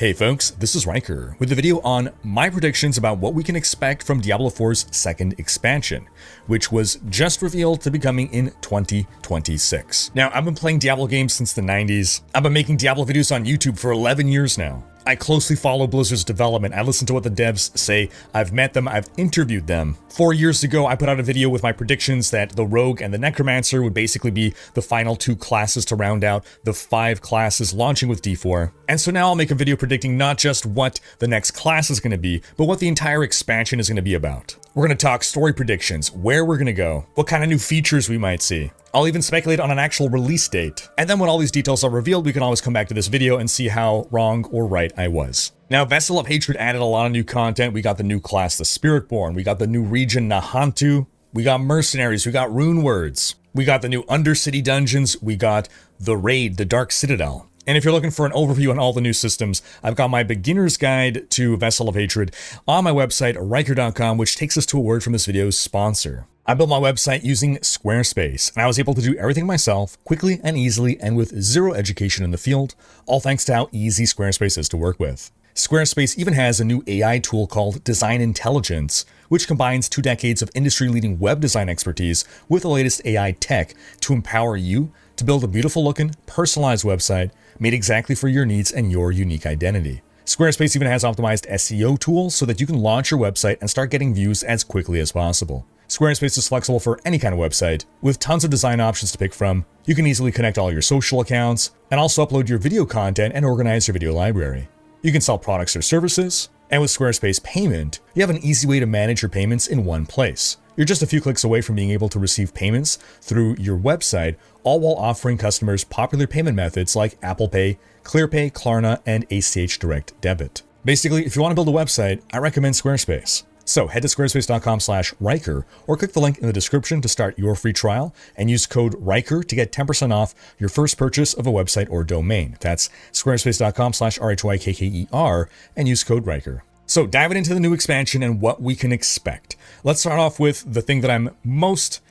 Hey folks, this is Rhykker with a video on my predictions about what we can expect from Diablo 4's second expansion, which was just revealed to be coming in 2026. Now, I've been playing Diablo games since the 90s. I've been making Diablo videos on YouTube for 11 years now. I closely follow Blizzard's development. I listen to what the devs say. I've met them. I've interviewed them. 4 years ago, I put out a video with my predictions that the Rogue and the Necromancer would basically be the final two classes to round out the 5 classes launching with D4. And so now I'll make a video predicting not just what the next class is going to be, but what the entire expansion is going to be about. We're going to talk story predictions, where we're going to go, what kind of new features we might see. I'll even speculate on an actual release date. And then when all these details are revealed, we can always come back to this video and see how wrong or right I was. Now, Vessel of Hatred added a lot of new content. We got the new class, the Spiritborn. We got the new region, Nahantu. We got mercenaries. We got rune words. We got the new Undercity dungeons. We got the raid, the Dark Citadel. And if you're looking for an overview on all the new systems, I've got my beginner's guide to Vessel of Hatred on my website, Rhykker.com, which takes us to a word from this video's sponsor. I built my website using Squarespace, and I was able to do everything myself, quickly and easily, and with zero education in the field, all thanks to how easy Squarespace is to work with. Squarespace even has a new AI tool called Design Intelligence, which combines 2 decades of industry-leading web design expertise with the latest AI tech to empower you to build a beautiful-looking, personalized website made exactly for your needs and your unique identity. Squarespace even has optimized SEO tools so that you can launch your website and start getting views as quickly as possible. Squarespace is flexible for any kind of website, with tons of design options to pick from. You can easily connect all your social accounts, and also upload your video content and organize your video library. You can sell products or services, and with Squarespace Payment, you have an easy way to manage your payments in one place. You're just a few clicks away from being able to receive payments through your website, all while offering customers popular payment methods like Apple Pay, ClearPay, Klarna, and ACH Direct Debit. Basically, if you want to build a website, I recommend Squarespace. So head to squarespace.com/Rhykker or click the link in the description to start your free trial and use code Rhykker to get 10% off your first purchase of a website or domain. That's squarespace.com/RHYKKER and use code Rhykker. So diving into the new expansion and what we can expect. Let's start off with the thing that I'm most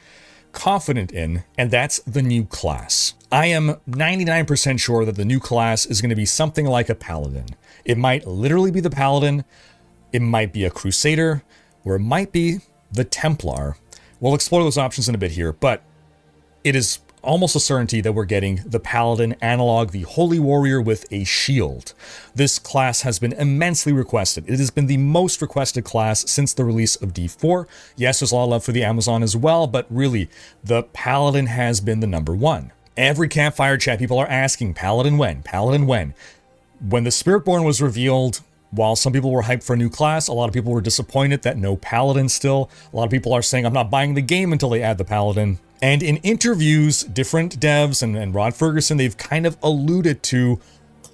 confident in, and that's the new class. I am 99% sure that the new class is going to be something like a paladin. It might literally be the paladin, it might be a crusader, or it might be the Templar. We'll explore those options in a bit here, but it is almost a certainty that we're getting the paladin analog, the holy warrior with a shield. This class has been immensely requested. It has been the most requested class since the release of D4. Yes, there's a lot of love for the Amazon as well, but really, the paladin has been the number one. Every campfire chat, people are asking, paladin when? Paladin when? When the Spiritborn was revealed, while some people were hyped for a new class, a lot of people were disappointed that no paladin still. A lot of people are saying, I'm not buying the game until they add the paladin. And in interviews, different devs and Rod Ferguson, they've kind of alluded to,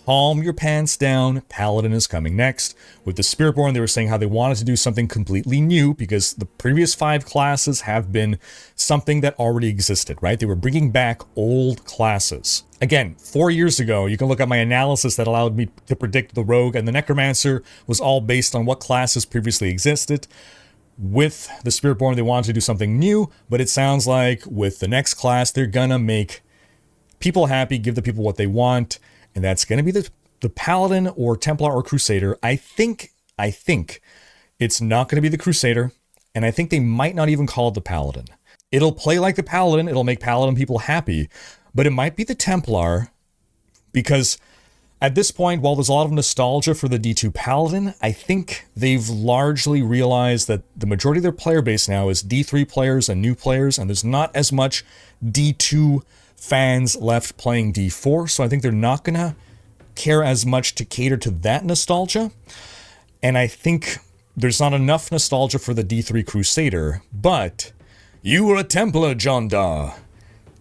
calm your pants down, paladin is coming next. With the Spiritborn, they were saying how they wanted to do something completely new because the previous 5 classes have been something that already existed, right? They were bringing back old classes. Again, 4 years ago, you can look at my analysis that allowed me to predict the Rogue and the Necromancer was all based on what classes previously existed. With the Spiritborn, they wanted to do something new, but it sounds like with the next class, they're gonna make people happy, give the people what they want, and that's gonna be the Paladin or Templar or Crusader. I think it's not gonna be the Crusader, and I think they might not even call it the Paladin. It'll play like the Paladin, it'll make Paladin people happy, but it might be the Templar, because at this point, while there's a lot of nostalgia for the D2 Paladin, I think they've largely realized that the majority of their player base now is D3 players and new players, and there's not as much D2 fans left playing D4, so I think they're not gonna care as much to cater to that nostalgia, and I think there's not enough nostalgia for the D3 Crusader, but you were a Templar, John Daw.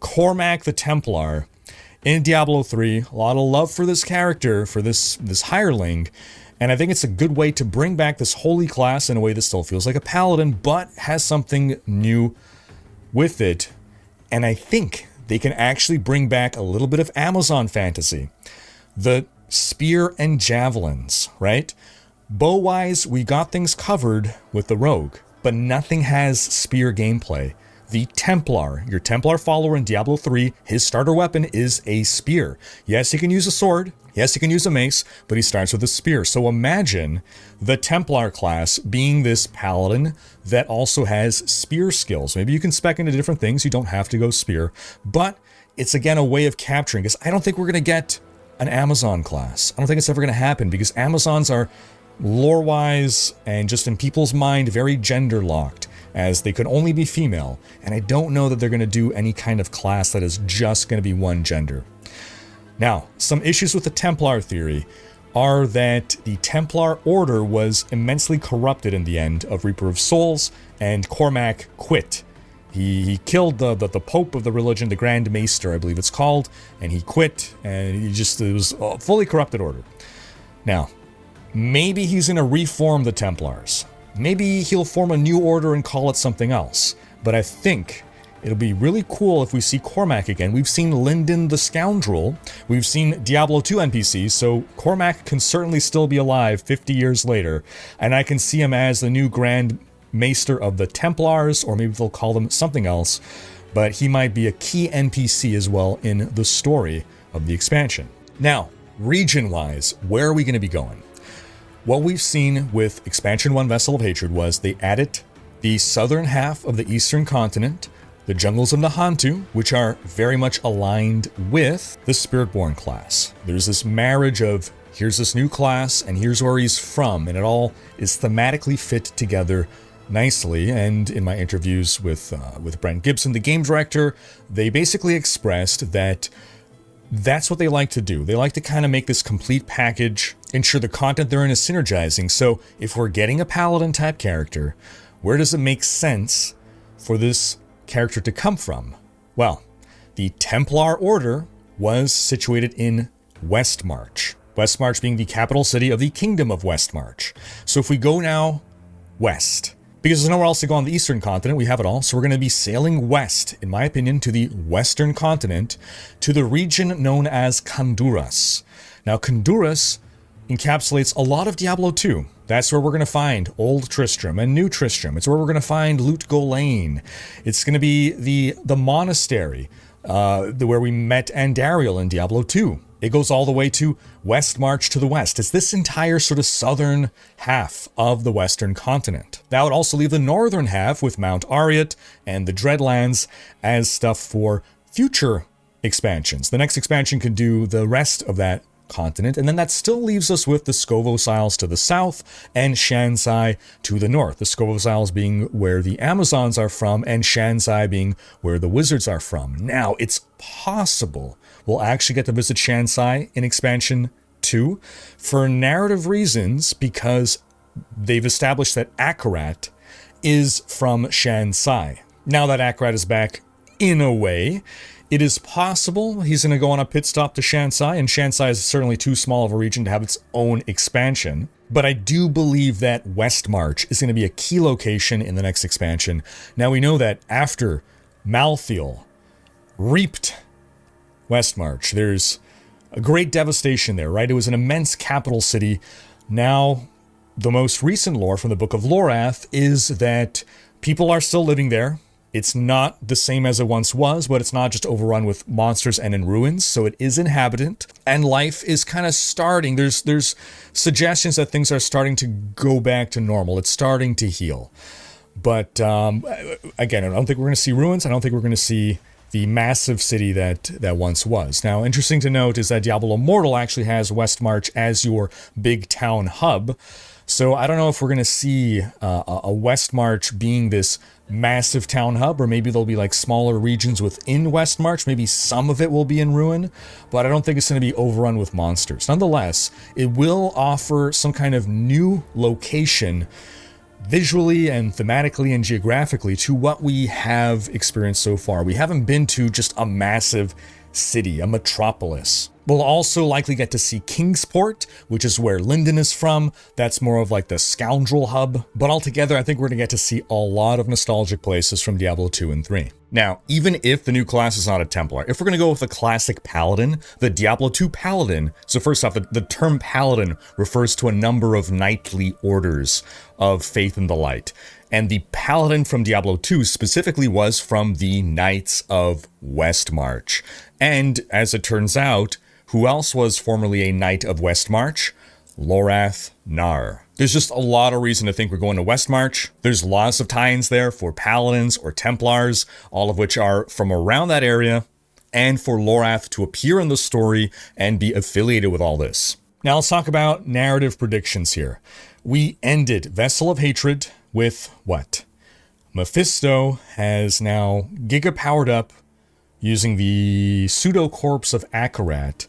Cormac the Templar. In Diablo 3, a lot of love for this character, for this hireling, and I think it's a good way to bring back this holy class in a way that still feels like a paladin, but has something new with it, and I think they can actually bring back a little bit of Amazon fantasy. The spear and javelins, right? Bow-wise, we got things covered with the Rogue, but nothing has spear gameplay. the Templar. Your Templar follower in Diablo 3, his starter weapon is a spear. Yes, he can use a sword. Yes, he can use a mace, but he starts with a spear. So imagine the Templar class being this paladin that also has spear skills. Maybe you can spec into different things. You don't have to go spear, but it's again a way of capturing, because I don't think we're going to get an Amazon class. I don't think it's ever going to happen, because Amazons are lore-wise and just in people's mind very gender-locked, as they could only be female, and I don't know that they're going to do any kind of class that is just going to be one gender. Now, some issues with the Templar theory are that the Templar Order was immensely corrupted in the end of Reaper of Souls, and Cormac quit. He killed the Pope of the religion, the Grand Maester, I believe it's called, and he quit, and it was a fully corrupted order. Now, maybe he's going to reform the Templars. Maybe he'll form a new order and call it something else. But I think it'll be really cool if we see Cormac again. We've seen Lyndon the Scoundrel. We've seen Diablo 2 NPCs, so Cormac can certainly still be alive 50 years later. And I can see him as the new Grand Maester of the Templars, or maybe they'll call them something else. But he might be a key NPC as well in the story of the expansion. Now, region-wise, where are we going to be going? What we've seen with Expansion 1 Vessel of Hatred was they added the southern half of the eastern continent, the jungles of Nahantu, which are very much aligned with the Spiritborn class. There's this marriage of here's this new class and here's where he's from, and it all is thematically fit together nicely. And in my interviews with Brent Gibson, the game director, they basically expressed that that's what they like to do. They like to kind of make this complete package, ensure the content they're in is synergizing. So if we're getting a paladin type character, where does it make sense for this character to come from? Well, the Templar Order was situated in Westmarch. Westmarch being the capital city of the Kingdom of Westmarch. So if we go now west, because there's nowhere else to go on the eastern continent, we have it all, so we're going to be sailing west, in my opinion, to the western continent, to the region known as Khanduras. Now, Khanduras encapsulates a lot of Diablo 2. That's where we're going to find Old Tristram and New Tristram. It's where we're going to find Lut Golain. It's going to be the monastery where we met Andariel in Diablo 2. It goes all the way to Westmarch to the west. It's this entire sort of southern half of the western continent. That would also leave the northern half with Mount Ariat and the Dreadlands as stuff for future expansions. The next expansion could do the rest of that continent, and then that still leaves us with the Skovos Isles to the south and Shansai to the north. The Skovos Isles being where the Amazons are from, and Shansai being where the wizards are from. Now, it's possible we'll actually get to visit Shansai in Expansion 2 for narrative reasons, because they've established that Akarat is from Shansai. Now that Akarat is back, in a way, it is possible he's going to go on a pit stop to Shansai, and Shansai is certainly too small of a region to have its own expansion. But I do believe that Westmarch is going to be a key location in the next expansion. Now we know that after Malthael reaped Westmarch, there's a great devastation there, right? It was an immense capital city. Now, the most recent lore from the Book of Lorath is that people are still living there. It's not the same as it once was, but it's not just overrun with monsters and in ruins, so it is inhabitant, and life is kind of starting. There's suggestions that things are starting to go back to normal. It's starting to heal. But again, I don't think we're going to see ruins. I don't think we're going to see the massive city that once was. Now, interesting to note is that Diablo Immortal actually has Westmarch as your big town hub. So I don't know if we're going to see a Westmarch being this massive town hub, or maybe there'll be like smaller regions within Westmarch. Maybe some of it will be in ruin, but I don't think it's going to be overrun with monsters. Nonetheless, it will offer some kind of new location visually and thematically and geographically to what we have experienced so far. We haven't been to just a massive city, a metropolis. We'll also likely get to see Kingsport, which is where Lyndon is from. That's more of like the scoundrel hub. But altogether, I think we're going to get to see a lot of nostalgic places from Diablo 2 and 3. Now, even if the new class is not a Templar, if we're going to go with the classic Paladin, the Diablo 2 Paladin, so first off, the term Paladin refers to a number of knightly orders of faith in the light. And the Paladin from Diablo 2 specifically was from the Knights of Westmarch. And as it turns out, who else was formerly a Knight of Westmarch? Lorath-Nar. There's just a lot of reason to think we're going to Westmarch. There's lots of tie-ins there for Paladins or Templars, all of which are from around that area, and for Lorath to appear in the story and be affiliated with all this. Now let's talk about narrative predictions here. We ended Vessel of Hatred with what? Mephisto has now giga-powered up using the pseudo-corpse of Akarat.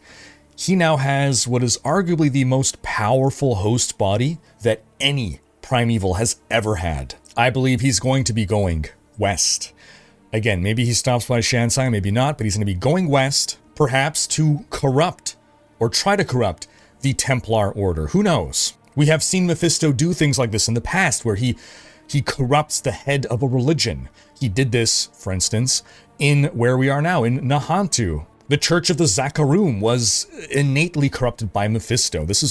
He now has what is arguably the most powerful host body that any primeval has ever had. I believe he's going to be going west. Again, maybe he stops by Shansai, maybe not, but he's going to be going west, perhaps to corrupt, or try to corrupt, the Templar Order. Who knows? We have seen Mephisto do things like this in the past, where he corrupts the head of a religion. He did this, for instance, in where we are now, in Nahantu. The Church of the Zakarum was innately corrupted by Mephisto. This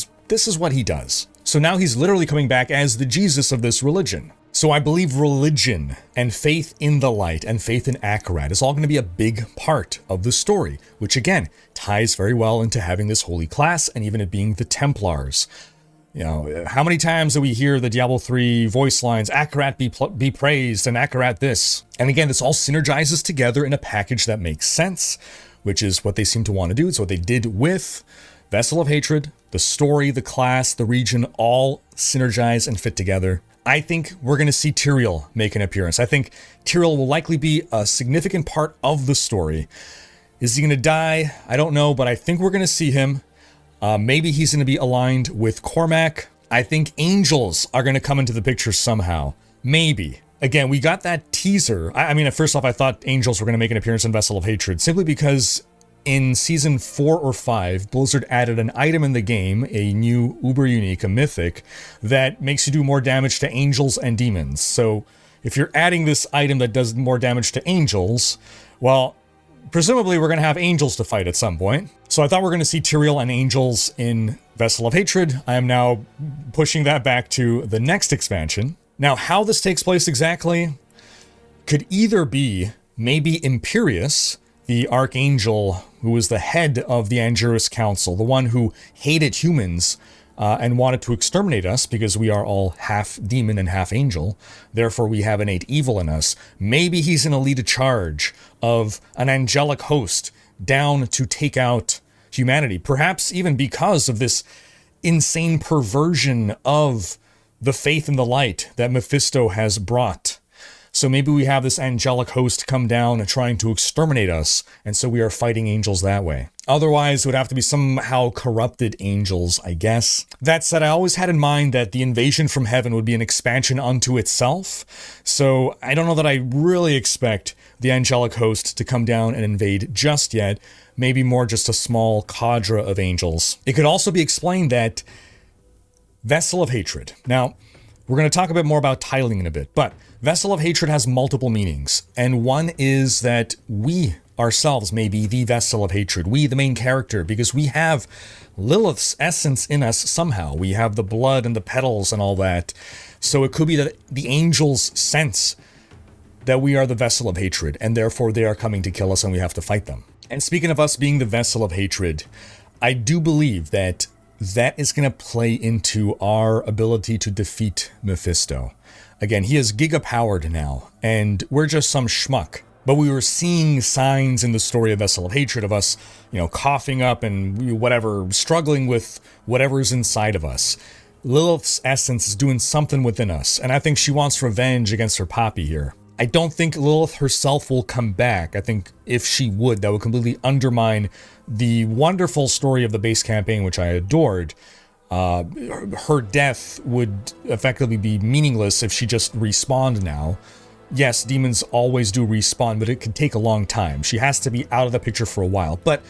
is what he does. So now he's literally coming back as the Jesus of this religion. So I believe religion and faith in the light and faith in Akarat is all going to be a big part of the story, which again ties very well into having this holy class and even it being the Templars. You know, how many times do we hear the Diablo 3 voice lines, Akarat be praised and Akarat this? And again, this all synergizes together in a package that makes sense, which is what they seem to want to do. It's what they did with Vessel of Hatred, the story, the class, the region, all synergize and fit together. I think we're going to see Tyrael make an appearance. I think Tyrael will likely be a significant part of the story. Is he going to die? I don't know, but I think we're going to see him. Maybe he's going to be aligned with Cormac. I think angels are going to come into the picture somehow. Maybe. Again, we got that teaser. I mean, first off, I thought angels were going to make an appearance in Vessel of Hatred, simply because in Season 4 or 5, Blizzard added an item in the game, a new uber unique, a mythic, that makes you do more damage to angels and demons. So if you're adding this item that does more damage to angels, well, presumably we're going to have angels to fight at some point. So I thought we were going to see Tyrael and angels in Vessel of Hatred. I am now pushing that back to the next expansion. Now, how this takes place exactly could either be maybe Imperius, the Archangel who was the head of the Angerus Council, the one who hated humans and wanted to exterminate us because we are all half demon and half angel. Therefore, we have innate evil in us. Maybe he's going to lead a charge of an angelic host down to take out humanity, perhaps even because of this insane perversion of the faith in the light that Mephisto has brought. So maybe we have this angelic host come down and trying to exterminate us, and so we are fighting angels that way. Otherwise, it would have to be somehow corrupted angels, I guess. That said, I always had in mind that the invasion from heaven would be an expansion unto itself, so I don't know that I really expect the angelic host to come down and invade just yet. Maybe more just a small cadre of angels. It could also be explained that Vessel of Hatred. Now, we're going to talk a bit more about titling in a bit, but Vessel of Hatred has multiple meanings, and one is that we ourselves may be the Vessel of Hatred, we the main character, because we have Lilith's essence in us somehow. We have the blood and the petals and all that, so it could be that the angels sense that we are the Vessel of Hatred, and therefore they are coming to kill us and we have to fight them. And speaking of us being the Vessel of Hatred, I do believe that is going to play into our ability to defeat Mephisto. Again, he is giga-powered now, and we're just some schmuck. But we were seeing signs in the story of Vessel of Hatred of us, coughing up and whatever, struggling with whatever's inside of us. Lilith's essence is doing something within us, and I think she wants revenge against her Poppy here. I don't think Lilith herself will come back. I think if she would, that would completely undermine the wonderful story of the base campaign, which I adored. Her death would effectively be meaningless if she just respawned now. Yes, demons always do respawn, but it could take a long time. She has to be out of the picture for a while, but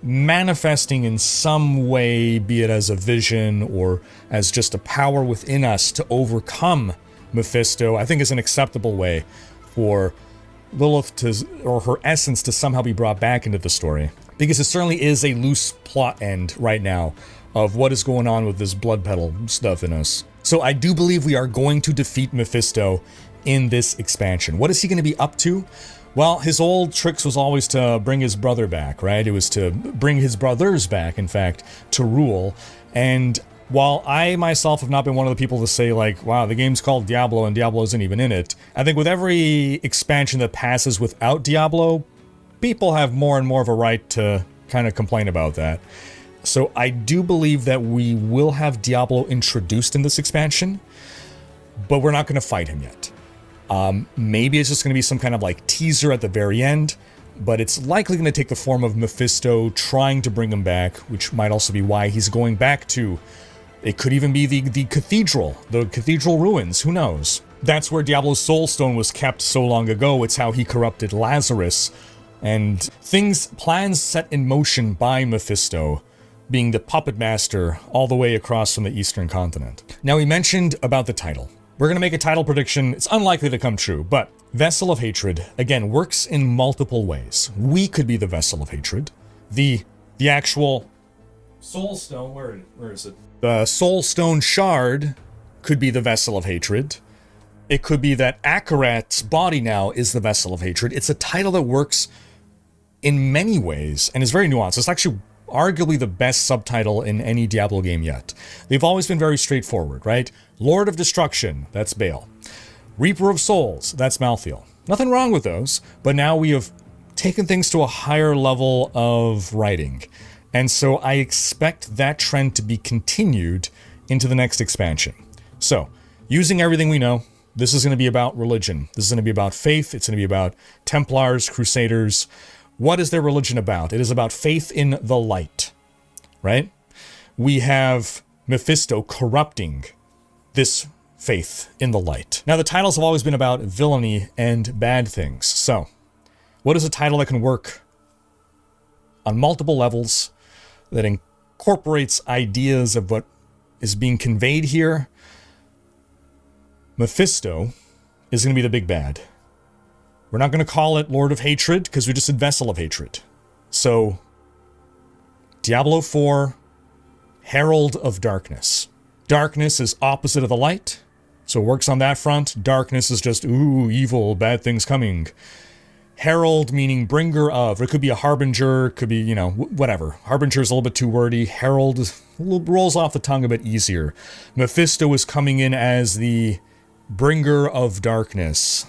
manifesting in some way, be it as a vision or as just a power within us to overcome Mephisto, I think is an acceptable way for Lilith or her essence to somehow be brought back into the story. Because it certainly is a loose plot end right now of what is going on with this blood petal stuff in us. So I do believe we are going to defeat Mephisto in this expansion. What is he going to be up to? Well, his old tricks was always to bring his brother back, right? It was to bring his brothers back, in fact, to rule. And while I myself have not been one of the people to say, like, wow, the game's called Diablo and Diablo isn't even in it, I think with every expansion that passes without Diablo, people have more and more of a right to kind of complain about that. So I do believe that we will have Diablo introduced in this expansion, but we're not going to fight him yet. Maybe it's just going to be some kind of like teaser at the very end, but it's likely going to take the form of Mephisto trying to bring him back, which might also be why he's going back to... It could even be the cathedral ruins, who knows? That's where Diablo's soul stone was kept so long ago. It's how he corrupted Lazarus. And plans set in motion by Mephisto, being the puppet master all the way across from the eastern continent. Now, we mentioned about the title. We're going to make a title prediction. It's unlikely to come true, but Vessel of Hatred, again, works in multiple ways. We could be the Vessel of Hatred. The actual soul stone, where is it? The soul stone shard could be the Vessel of Hatred. It could be that Akarat's body now is the Vessel of Hatred. It's a title that works in many ways and is very nuanced. It's actually arguably the best subtitle in any Diablo game yet. They've always been very straightforward, right? Lord of Destruction, that's Baal. Reaper of Souls, that's Malthael. Nothing wrong with those, but now we have taken things to a higher level of writing. And so I expect that trend to be continued into the next expansion. So, using everything we know, this is going to be about religion. This is going to be about faith. It's going to be about Templars, Crusaders. What is their religion about? It is about faith in the light, right? We have Mephisto corrupting this faith in the light. Now, the titles have always been about villainy and bad things. So, what is a title that can work on multiple levels, that incorporates ideas of what is being conveyed here? Mephisto is going to be the big bad. We're not going to call it Lord of Hatred, because we just said Vessel of Hatred. So, Diablo 4, Herald of Darkness. Darkness is opposite of the light, so it works on that front. Darkness is just, ooh, evil, bad things coming. Herald meaning bringer of. It could be a harbinger, could be, you know, whatever. Harbinger is a little bit too wordy. Herald rolls off the tongue a bit easier. Mephisto is coming in as the bringer of darkness.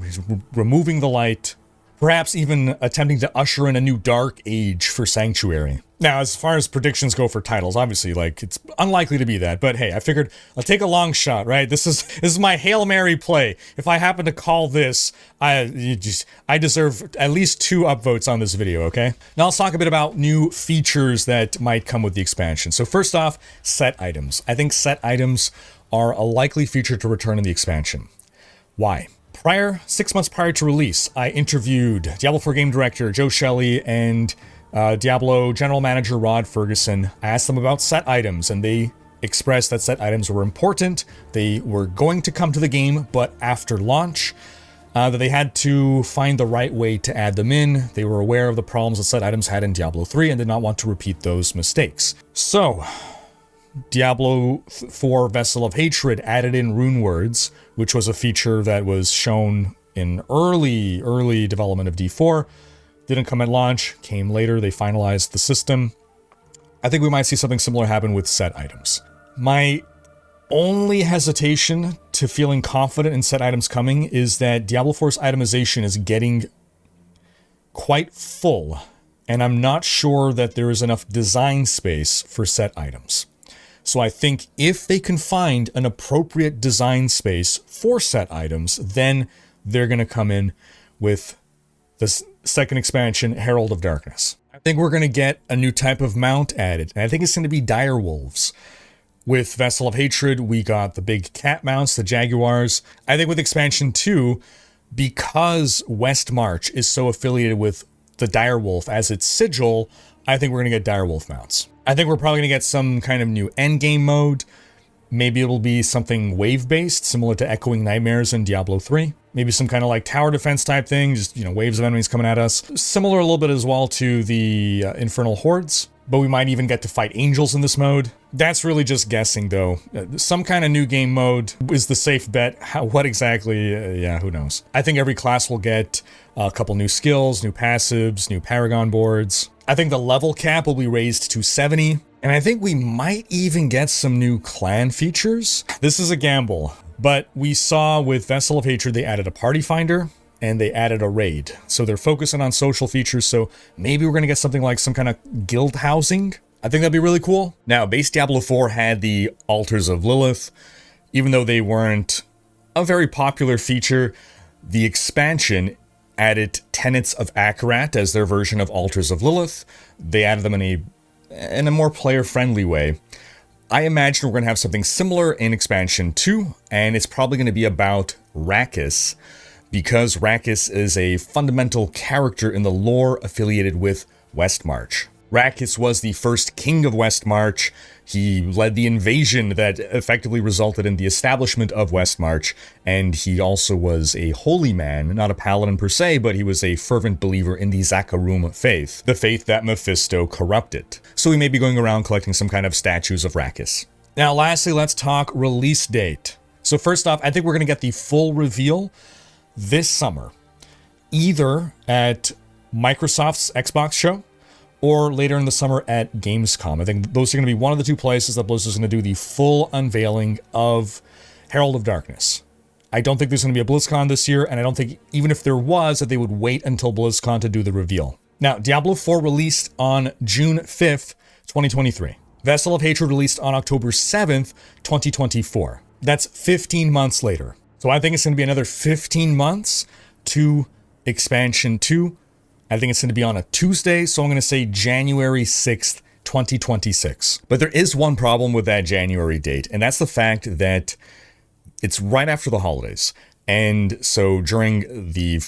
He's removing the light, perhaps even attempting to usher in a new dark age for Sanctuary. Now, as far as predictions go for titles, obviously, like, it's unlikely to be that, but hey, I figured I'll take a long shot, right? This is my Hail Mary play. If I happen to call this, I deserve at least 2 upvotes on this video, okay? Now let's talk a bit about new features that might come with the expansion. So first off, set items. I think set items are a likely feature to return in the expansion. Why? 6 months prior to release, I interviewed Diablo 4 game director Joe Shelley and Diablo general manager Rod Ferguson. I asked them about set items, and they expressed that set items were important. They were going to come to the game, but after launch, that they had to find the right way to add them in. They were aware of the problems that set items had in Diablo 3 and did not want to repeat those mistakes. So, Diablo 4 Vessel of Hatred added in rune words, which was a feature that was shown in early development of D4. Didn't come at launch, came later, they finalized the system. I think we might see something similar happen with set items. My only hesitation to feeling confident in set items coming is that Diablo 4's itemization is getting quite full, and I'm not sure that there is enough design space for set items. So I think if they can find an appropriate design space for set items, then they're going to come in with the second expansion, Herald of Darkness. I think we're going to get a new type of mount added, and I think it's going to be dire wolves. With Vessel of Hatred, we got the big cat mounts, the jaguars. I think with expansion 2, because West March is so affiliated with the dire wolf as its sigil, I think we're going to get dire wolf mounts. I think we're probably going to get some kind of new endgame mode. Maybe it'll be something wave-based, similar to Echoing Nightmares in Diablo 3. Maybe some kind of like tower defense type thing, just, waves of enemies coming at us. Similar a little bit as well to the Infernal Hordes, but we might even get to fight angels in this mode. That's really just guessing though. Some kind of new game mode is the safe bet. What exactly? Yeah, who knows? I think every class will get a couple new skills, new passives, new Paragon boards. I think the level cap will be raised to 70. And I think we might even get some new clan features. This is a gamble, but we saw with Vessel of Hatred, they added a party finder and they added a raid. So they're focusing on social features. So maybe we're going to get something like some kind of guild housing. I think that'd be really cool. Now, base Diablo 4 had the Altars of Lilith. Even though they weren't a very popular feature, the expansion added Tenets of Akarat as their version of Altars of Lilith. They added them in a more player-friendly way. I imagine we're going to have something similar in Expansion 2, and it's probably going to be about Rakkus, because Rakkus is a fundamental character in the lore affiliated with Westmarch. Rakkus was the first king of Westmarch. He led the invasion that effectively resulted in the establishment of Westmarch, and he also was a holy man, not a paladin per se, but he was a fervent believer in the Zakarum faith, the faith that Mephisto corrupted. So we may be going around collecting some kind of statues of Rakkus. Now, lastly, let's talk release date. So first off, I think we're going to get the full reveal this summer, either at Microsoft's Xbox show, or later in the summer at Gamescom. I think those are going to be one of the two places that Blizzard's going to do the full unveiling of Herald of Darkness. I don't think there's going to be a BlizzCon this year, and I don't think, even if there was, that they would wait until BlizzCon to do the reveal. Now, Diablo 4 released on June 5th, 2023. Vessel of Hatred released on October 7th, 2024. That's 15 months later. So I think it's going to be another 15 months to Expansion 2. I think it's going to be on a Tuesday, so I'm going to say January 6th, 2026. But there is one problem with that January date, and that's the fact that it's right after the holidays. And so during the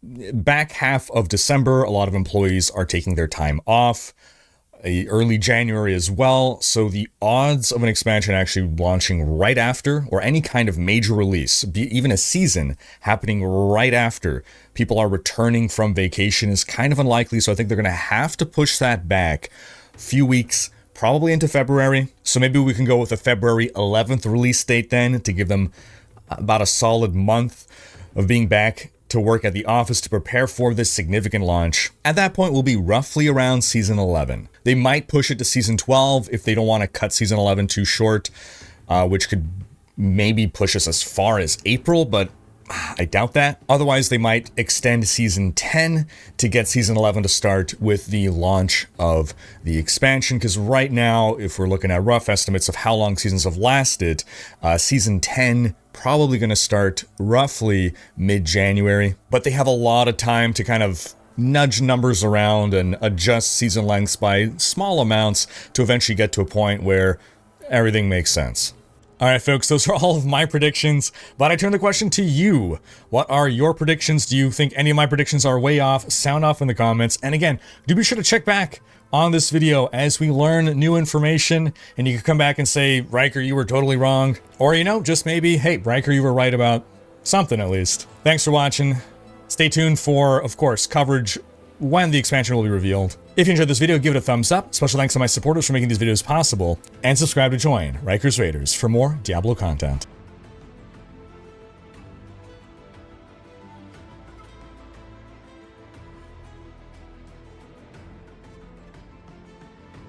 back half of December, a lot of employees are taking their time off. Early January as well, so the odds of an expansion actually launching right after, or any kind of major release, even a season happening right after people are returning from vacation, is kind of unlikely. So I think they're going to have to push that back a few weeks, probably into February. So maybe we can go with a February 11th release date then, to give them about a solid month of being back to work at the office to prepare for this significant launch. At that point, we'll be roughly around Season 11. They might push it to Season 12 if they don't want to cut Season 11 too short, which could maybe push us as far as April, but I doubt that. Otherwise, they might extend Season 10 to get Season 11 to start with the launch of the expansion, because right now, if we're looking at rough estimates of how long seasons have lasted, Season 10 probably going to start roughly mid-January, but they have a lot of time to kind of nudge numbers around and adjust season lengths by small amounts to eventually get to a point where everything makes sense. All right, folks, those are all of my predictions, but I turn the question to you. What are your predictions? Do you think any of my predictions are way off? Sound off in the comments. And again, do be sure to check back on this video as we learn new information, and you can come back and say, Rhykker, you were totally wrong. Or, just maybe, hey, Rhykker, you were right about something at least. Thanks for watching. Stay tuned for, of course, coverage when the expansion will be revealed. If you enjoyed this video, give it a thumbs up. Special thanks to my supporters for making these videos possible. And subscribe to join Rhykker's Raiders for more Diablo content.